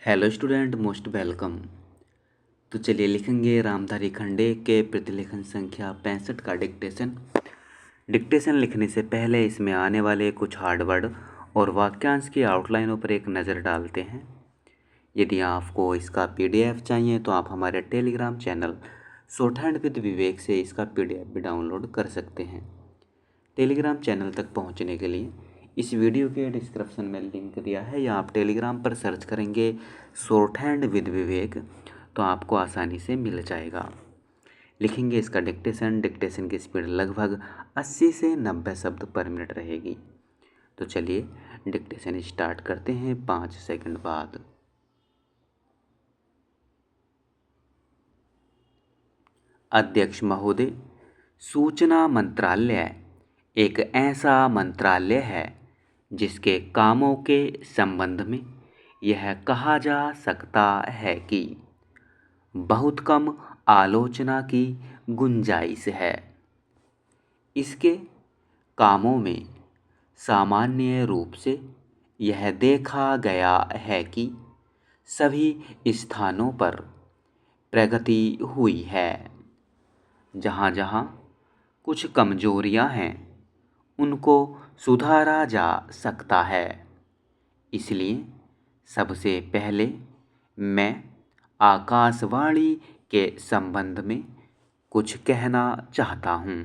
Hello student, most welcome. तो चलिए लिखेंगे रामधारी खंडे के प्रतिलेखन संख्या 65 का डिक्टेशन। डिक्टेशन लिखने से पहले इसमें आने वाले कुछ हार्ड वर्ड और वाक्यांश की आउटलाइनों पर एक नज़र डालते हैं। यदि आपको इसका पीडीएफ चाहिए तो आप हमारे Telegram channel shorthand with Vivek से इसका पीडीएफ भी डाउनलोड कर सकते हैं। टेलीग्राम चैनल तक पहुंचने के लिए इस वीडियो के डिस्क्रिप्शन में लिंक दिया है, या आप टेलीग्राम पर सर्च करेंगे शॉर्ट हैंड विद विवेक तो आपको आसानी से मिल जाएगा। लिखेंगे इसका डिक्टेशन की स्पीड लगभग 80 से 90 शब्द पर मिनट रहेगी। तो चलिए डिक्टेशन स्टार्ट करते हैं 5 सेकंड बाद। अध्यक्ष महोदय, सूचना मंत्रालय एक ऐसा मंत्रालय है जिसके कामों के संबंध में यह कहा जा सकता है कि बहुत कम आलोचना की गुंजाइश है। इसके कामों में सामान्य रूप से यह देखा गया है कि सभी स्थानों पर प्रगति हुई है। जहाँ जहाँ कुछ कमजोरियां हैं उनको सुधारा जा सकता है। इसलिए सबसे पहले मैं आकाशवाणी के संबंध में कुछ कहना चाहता हूँ।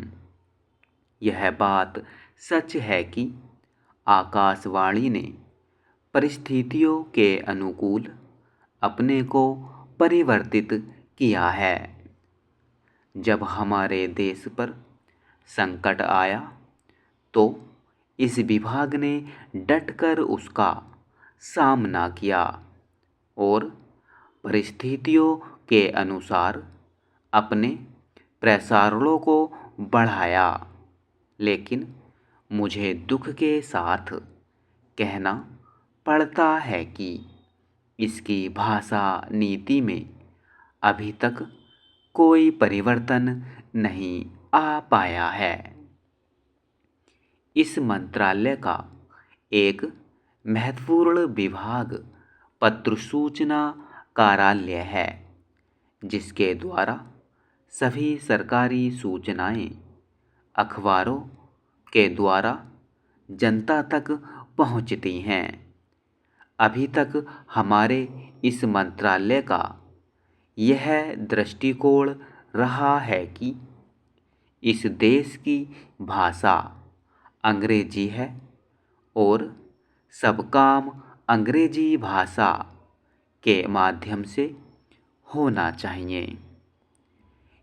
यह बात सच है कि आकाशवाणी ने परिस्थितियों के अनुकूल अपने को परिवर्तित किया है। जब हमारे देश पर संकट आया तो इस विभाग ने डटकर उसका सामना किया और परिस्थितियों के अनुसार अपने प्रसारणों को बढ़ाया। लेकिन मुझे दुख के साथ कहना पड़ता है कि इसकी भाषा नीति में अभी तक कोई परिवर्तन नहीं आ पाया है। इस मंत्रालय का एक महत्वपूर्ण विभाग पत्र सूचना कार्यालय है, जिसके द्वारा सभी सरकारी सूचनाएं अखबारों के द्वारा जनता तक पहुंचती हैं। अभी तक हमारे इस मंत्रालय का यह दृष्टिकोण रहा है कि इस देश की भाषा अंग्रेजी है और सब काम अंग्रेजी भाषा के माध्यम से होना चाहिए।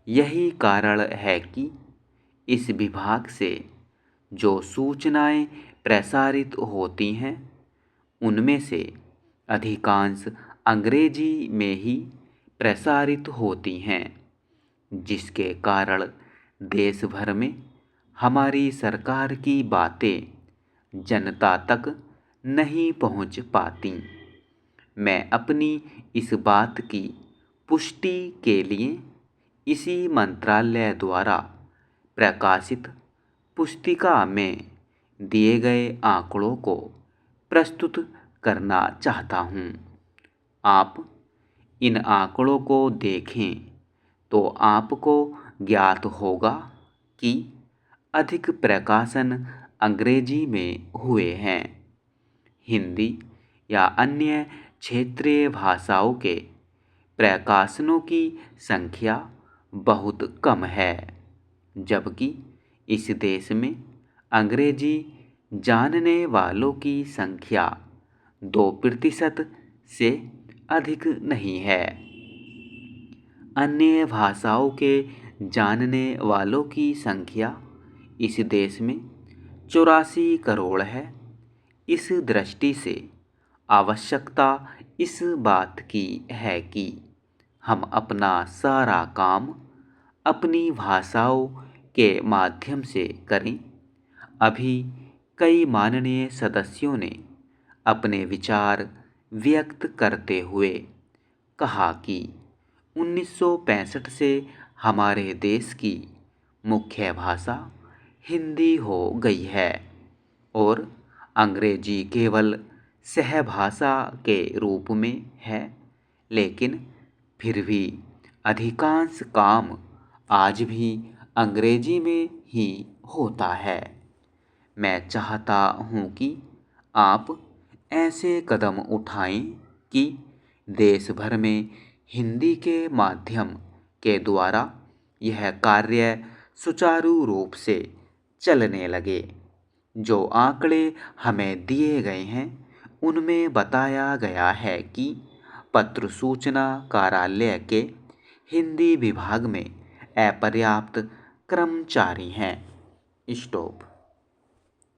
यही कारण है कि इस विभाग से जो सूचनाएं प्रसारित होती हैं उनमें से अधिकांश अंग्रेजी में ही प्रसारित होती हैं, जिसके कारण देश भर में हमारी सरकार की बातें जनता तक नहीं पहुंच पाती। मैं अपनी इस बात की पुष्टि के लिए इसी मंत्रालय द्वारा प्रकाशित पुस्तिका में दिए गए आंकड़ों को प्रस्तुत करना चाहता हूँ। आप इन आंकड़ों को देखें तो आपको ज्ञात होगा कि अधिक प्रकाशन अंग्रेजी में हुए हैं। हिंदी या अन्य क्षेत्रीय भाषाओं के प्रकाशनों की संख्या बहुत कम है, जबकि इस देश में अंग्रेजी जानने वालों की संख्या 2% से अधिक नहीं है। अन्य भाषाओं के जानने वालों की संख्या इस देश में 84 करोड़ है। इस दृष्टि से आवश्यकता इस बात की है कि हम अपना सारा काम अपनी भाषाओं के माध्यम से करें। अभी कई माननीय सदस्यों ने अपने विचार व्यक्त करते हुए कहा कि 1965 से हमारे देश की मुख्य भाषा हिंदी हो गई है और अंग्रेजी केवल सहभाषा के रूप में है, लेकिन फिर भी अधिकांश काम आज भी अंग्रेजी में ही होता है। मैं चाहता हूँ कि आप ऐसे कदम उठाएं कि देश भर में हिंदी के माध्यम के द्वारा यह कार्य सुचारू रूप से चलने लगे। जो आंकड़े हमें दिए गए हैं उनमें बताया गया है कि पत्र सूचना कार्यालय के हिंदी विभाग में अपर्याप्त कर्मचारी हैं। स्टॉप।